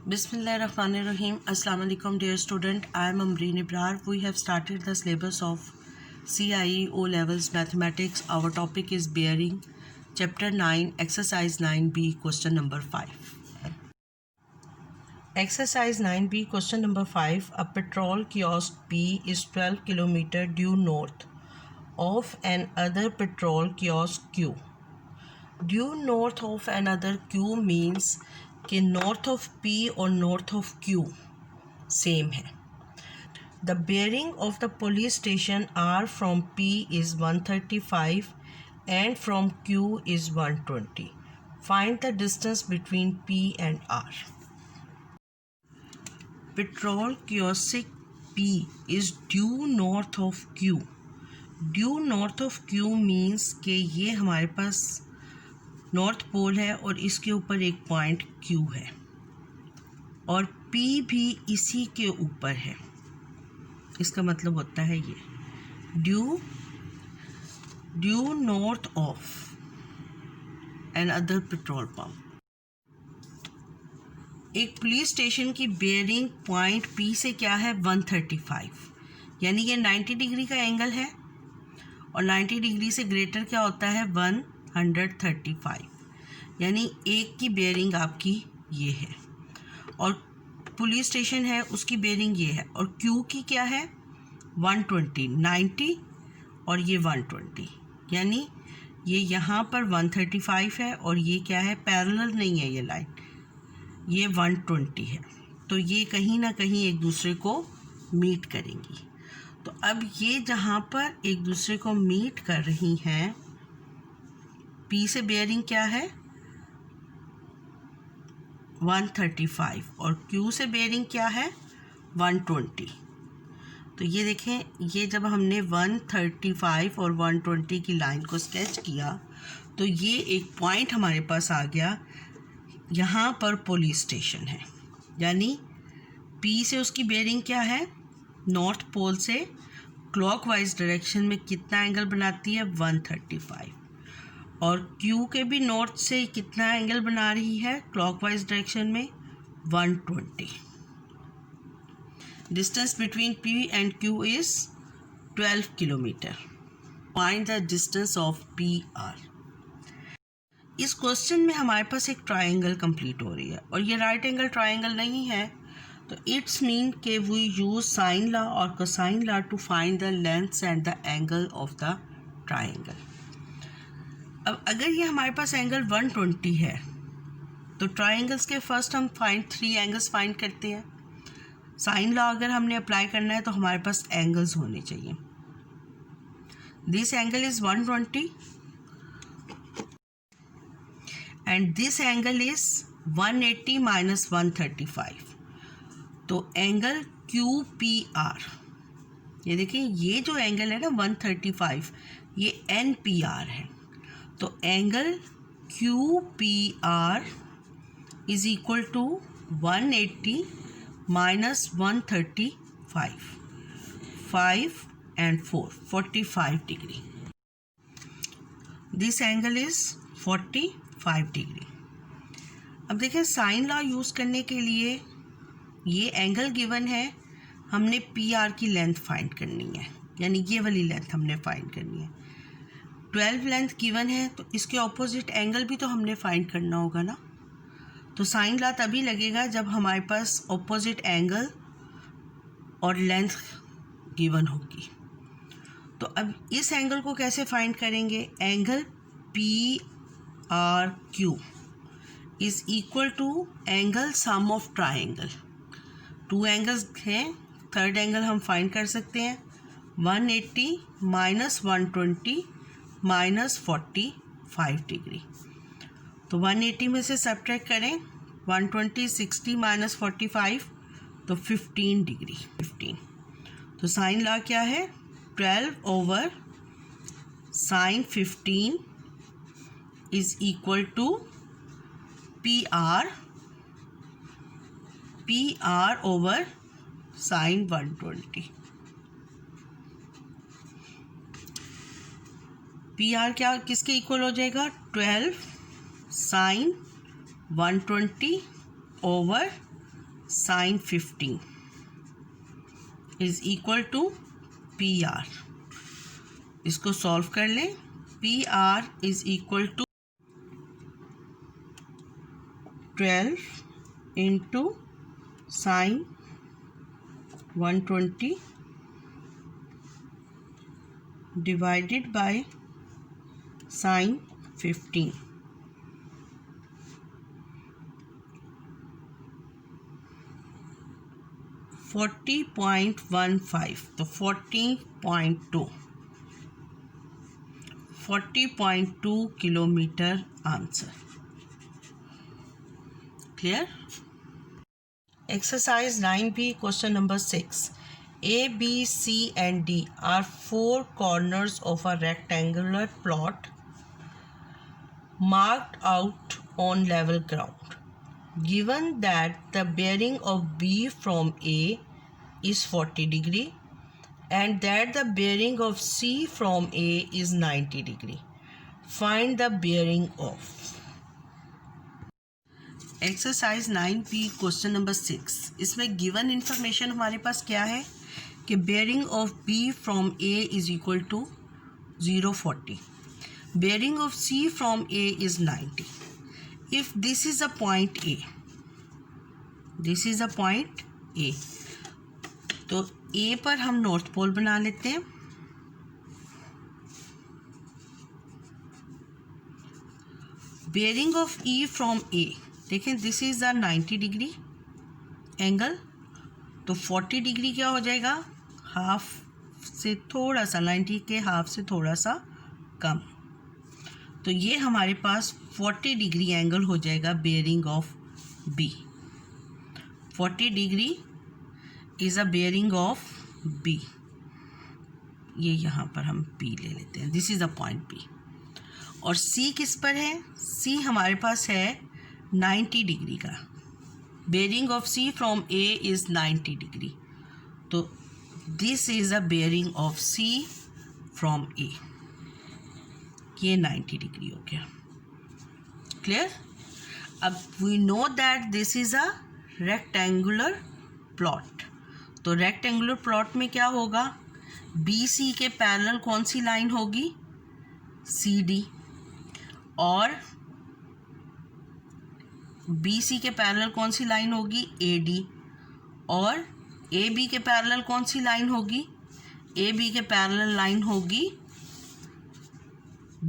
Bismillahirrahmanirrahim. Assalamu alaikum dear student. I am Amreen Ibrar. We have started the syllabus of CIE O levels mathematics. Our topic is bearing. Chapter 9 exercise 9b question number 5. Exercise 9b question number 5. A petrol kiosk P is 12 km due north of another petrol kiosk Q. Due north of another Q means कि north of P और north of Q same है. The bearing of the police station R from P is 135 and from Q is 120. Find the distance between P and R. Petrol kiosk P is due north of Q. Due north of Q means कि ये हमारे पास north pole है और इसके ऊपर एक point Q है और P भी इसी के ऊपर है. इसका मतलब होता है ये due north of another petrol pump. एक पुलिस स्टेशन की बेयरिंग पॉइंट P से क्या है 135, यानी ये 90 डिग्री का एंगल है और 90 डिग्री से ग्रेटर क्या होता है 135, यानी एक की बेयरिंग आपकी ये है और पुलिस स्टेशन है उसकी बेयरिंग ये है और Q की क्या है 120, 90 और ये 120, यानी ये यहाँ पर 135 है और ये क्या है पैरेलल नहीं है ये लाइन, ये 120 है. तो ये कहीं ना कहीं एक दूसरे को मीट करेंगी. तो अब ये जहाँ पर एक दूसरे को मीट कर रही हैं P से बेयरिंग क्या है 135 और Q से बेयरिंग क्या है 120. तो ये देखें, ये जब हमने 135 और 120 की लाइन को स्केच किया तो ये एक पॉइंट हमारे पास आ गया. यहाँ पर पुलिस स्टेशन है, यानी P से उसकी बेयरिंग क्या है नॉर्थ पोल से क्लॉकवाइज डायरेक्शन में कितना एंगल बनाती है 135 और Q के भी नॉर्थ से कितना एंगल बना रही है क्लॉकवाइज डायरेक्शन में 120. Distance between P and Q is 12 kilometre. Find the distance of PR. इस क्वेश्चन में हमारे पास एक ट्रायंगल कंप्लीट हो रही है और ये राइट एंगल ट्रायंगल नहीं है, तो इट्स मीन के वी यूज साइन लॉ और cosine law to find the lengths and the angle of the triangle. अब अगर ये हमारे पास एंगल 120 है तो ट्रायंगल्स के फर्स्ट हम 3 एंगल्स फाइंड करते हैं. साइन लॉ अगर हमने अप्लाई करना है तो हमारे पास एंगल्स होने चाहिए. This angle is 120 and this angle is 180 minus 135. तो एंगल QPR, ये देखिए ये जो एंगल है ना 135, ये NPR है. तो angle QPR is equal to 180 minus 135, 5 and 4, 45 degree. This angle is 45 degree. अब देखिए साइन लॉ यूज़ करने के लिए ये एंगल गिवन है, हमने PR की लेंथ फाइंड करनी है, यानी ये वाली लेंथ हमने फाइंड करनी है. 12 लेंथ गिवन है तो इसके ऑपोजिट एंगल भी तो हमने फाइंड करना होगा ना. तो साइन लॉ तभी लगेगा जब हमारे पास ऑपोजिट एंगल और लेंथ गिवन होगी. तो अब इस एंगल को कैसे फाइंड करेंगे, angle PRQ is equal to angle sum of triangle. 2 angles हैं, थर्ड एंगल हम फाइंड कर सकते हैं 180 माइनस 120 माइनस 45 डिग्री. तो 180 में से सब्ट्रैक्ट करें 120, 60 माइनस 45 तो 15 डिग्री 15. तो साइन लॉ क्या है 12 over sine 15 is equal to PR over sine 120. PR क्या किसके इक्वल हो जाएगा 12 sine 120 over sine 15 is equal to P R. इसको सॉल्व कर लें। P R is equal to 12 into sine 120 divided by sin 15। $40.15 तो 40.2 kilometre answer. Clear. Exercise 9B question number 6। A, B, C and D are four corners of a rectangular plot marked out on level ground. Given that the bearing of B from A is 40 degree and that the bearing of C from A is 90 degree, find the bearing of। Exercise 9B question number 6। इसमें given information हमारे पास क्या है कि bearing of B from A is equal to 040, bearing of C from A is 90। If this is a point A, this is a point A, तो A पर हम north pole बना लेते हैं। Bearing of E from A, देखें this is the 90 degree angle, तो 40 degree क्या हो जाएगा, हाफ से थोड़ा सा, 90 के हाफ से थोड़ा सा कम, तो ये हमारे पास 40 डिग्री एंगल हो जाएगा bearing of B। 40 degree is a bearing of B। ये यहाँ पर हम B ले लेते हैं, this is a point B। और C किस पर है, C हमारे पास है 90 डिग्री का, bearing of C from A is 90 degree, तो this is a bearing of C from A। ये 90 डिग्री हो गया। क्लियर। अब we know that this is a rectangular plot, तो रेक्टेंगुलर प्लॉट में क्या होगा, BC के पैरेलल कौन सी लाइन होगी, CD, और BC के पैरेलल कौन सी लाइन होगी, AD, और AB के पैरेलल कौन सी लाइन होगी, AB के पैरेलल लाइन होगी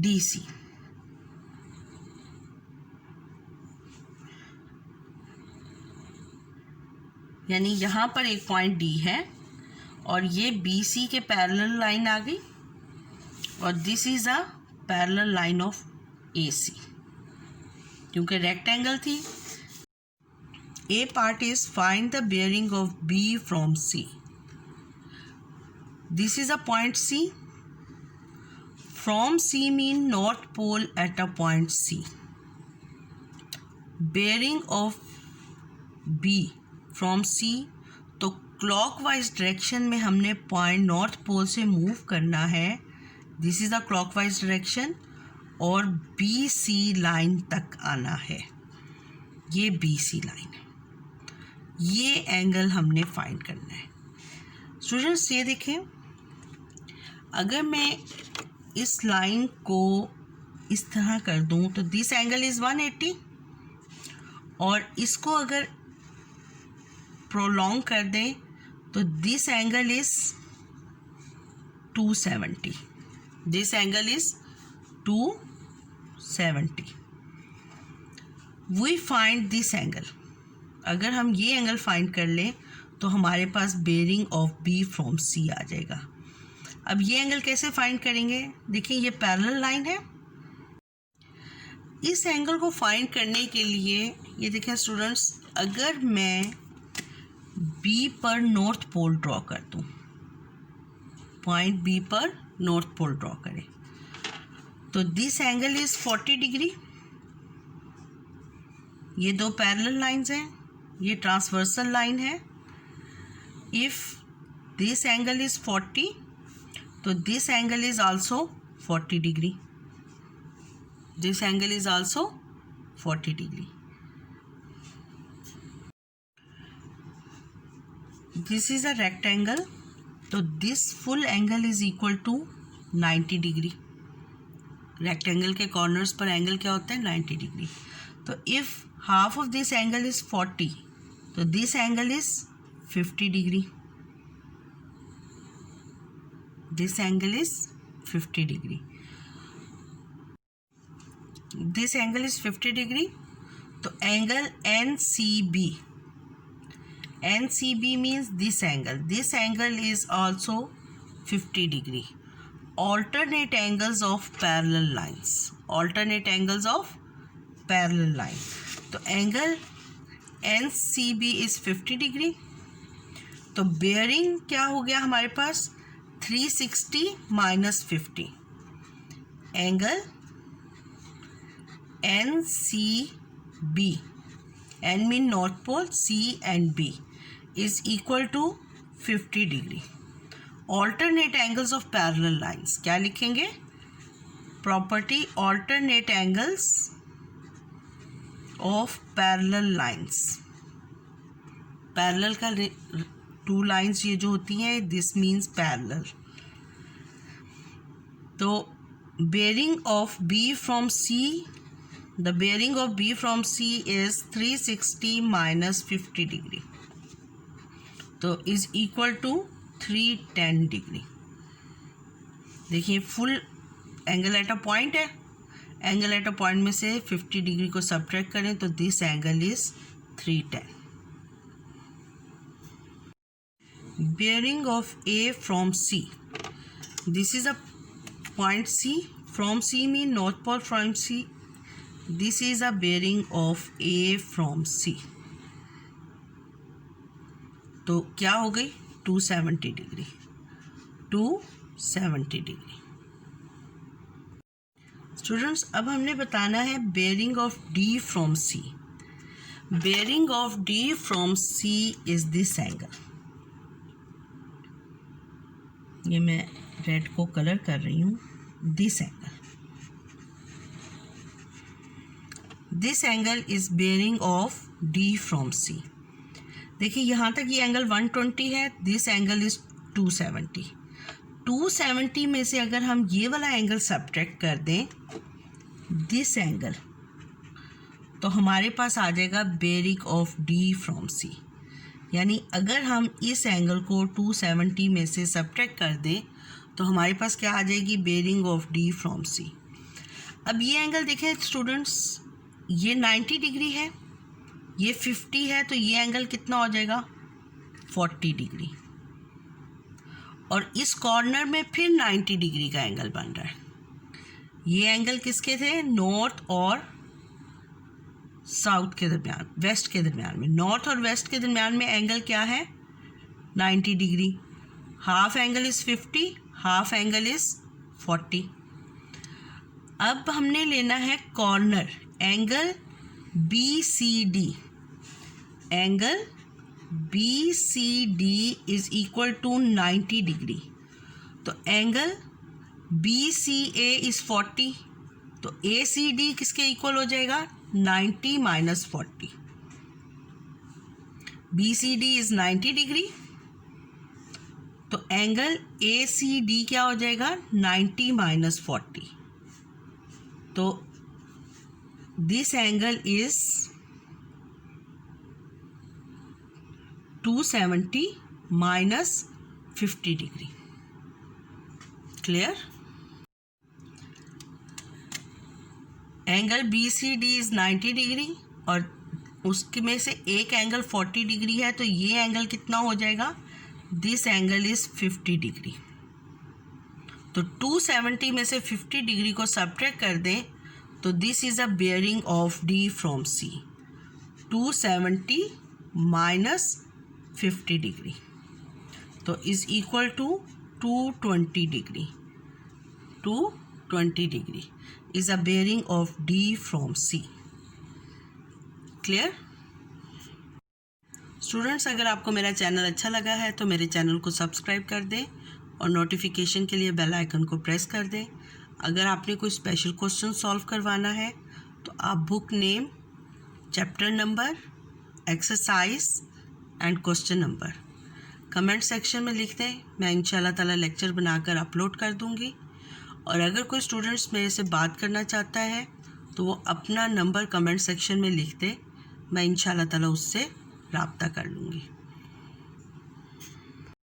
DC। यानी यहाँ पर एक पॉइंट D है और ये BC के पैरेलल लाइन आ गई, और this is a parallel line of AC, क्योंकि रेक्टेंगल थी। A part is find the bearing of B from C. This is a point C. From C mean north pole at a point C. Bearing of B from C, तो clockwise direction में हमने point north pole से move करना है, this is the clockwise direction, और BC line तक आना है, ये BC लाइन है, ये एंगल हमने फाइंड करना है। स्टूडेंट्स ये देखें, अगर मैं इस लाइन को इस तरह कर दूं तो दिस एंगल इज़ 180, और इसको अगर प्रोलॉन्ग कर दें तो this angle is 270, this angle is 270। We find this angle, अगर हम ये एंगल फाइंड कर लें तो हमारे पास bearing of B from C आ जाएगा। अब ये एंगल कैसे फाइंड करेंगे, देखिए ये पैरेलल लाइन है, इस एंगल को फाइंड करने के लिए ये देखें स्टूडेंट्स, अगर मैं B पर नॉर्थ पोल ड्रॉ कर दूँ, पॉइंट B पर नॉर्थ पोल ड्रॉ करें, तो दिस एंगल इज़ 40 डिग्री। ये दो पैरेलल लाइंस हैं, ये ट्रांसवर्सल लाइन है। इफ़ दिस एंगल इज़ 40, तो this angle is also 40 degree, this angle is also 40 degree. This is a rectangle, तो this full angle is equal to 90 degree. Rectangle के corners पर angle क्या होता है? 90 डिग्री। तो if half of this angle is 40, तो this angle is 50 degree. This angle is 50 degree. This angle is 50 degree. तो angle NCB, NCB means this angle is also 50 degree. Alternate angles of parallel lines, alternate angles of parallel line. तो angle NCB is 50 degree. तो bearing क्या हो गया हमारे पास? 360 minus 50। Angle NCB, N mean North Pole, C and B is equal to 50 degree. Alternate angles of parallel lines, क्या लिखेंगे? Property alternate angles of parallel lines. Parallel का two lines ये जो होती हैं, this means parallel. तो bearing of B from C, the bearing of B from C is 360 minus 50 degree. तो is equal to 310 degree. देखिए full angle at a point है, angle at a point में से 50 डिग्री को subtract करें तो this angle is 310। Bearing of A from C, this is a point C, from C mean north pole from C, this is a bearing of A from C. तो क्या हो गई? 270 degree, 270 degree. Students अब हमने बताना है bearing of D from C. Bearing of D from C is this angle. ये मैं रेड को कलर कर रही हूँ, this angle. This angle is bearing of D from C. देखिए यहाँ तक ये एंगल 120 है, दिस एंगल इज 270। 270 में से अगर हम ये वाला एंगल सब्ट्रैक्ट कर दें दिस एंगल, तो हमारे पास आ जाएगा bearing of D from C। यानी अगर हम इस एंगल को 270 में से सब्ट्रैक्ट कर दें तो हमारे पास क्या आ जाएगी? Bearing of D from C। अब ये एंगल देखें स्टूडेंट्स, ये 90 डिग्री है, ये 50 है, तो ये एंगल कितना हो जाएगा? 40 डिग्री। और इस कॉर्नर में फिर 90 डिग्री का एंगल बन रहा है। ये एंगल किसके थे? नॉर्थ और साउथ के दरमियान, वेस्ट के दरमियान में। नॉर्थ और वेस्ट के दरमियान में एंगल क्या है? 90 degree. Half angle is 50, half angle is 40। अब हमने लेना है corner, angle BCD, angle BCD is equal to 90 degree. तो एंगल BCA इज 40, तो ACD किसके इक्वल हो जाएगा? 90 माइनस 40। BCD इज 90 डिग्री, तो एंगल ACD क्या हो जाएगा? 90 माइनस 40। तो this angle is 270 minus 50 degree. Clear? Angle BCD is 90 degree और उसके में से एक एंगल 40 डिग्री है, तो ये एंगल कितना हो जाएगा? This angle is 50 degree. तो 270 में से 50 डिग्री को सब्ट्रैक्ट कर दें तो this is a bearing of D from C। 270 minus 50 degree तो is equal to 220 degree. 220 degree is a bearing of D from C। Clear? Students अगर आपको मेरा चैनल अच्छा लगा है तो मेरे चैनल को सब्सक्राइब कर दें और नोटिफिकेशन के लिए बेल आइकन को प्रेस कर दें। अगर आपने कोई स्पेशल क्वेश्चन सॉल्व करवाना है तो आप book name, chapter number, exercise and question number comment section में लिख दें, मैं इंशाल्लाह ताला लेक्चर बनाकर अपलोड कर दूँगी। और अगर कोई स्टूडेंट्स मेरे से बात करना चाहता है तो वो अपना नंबर कमेंट सेक्शन में लिख दे, मैं इंशाल्लाह ताला उससे राब्ता कर लूँगी।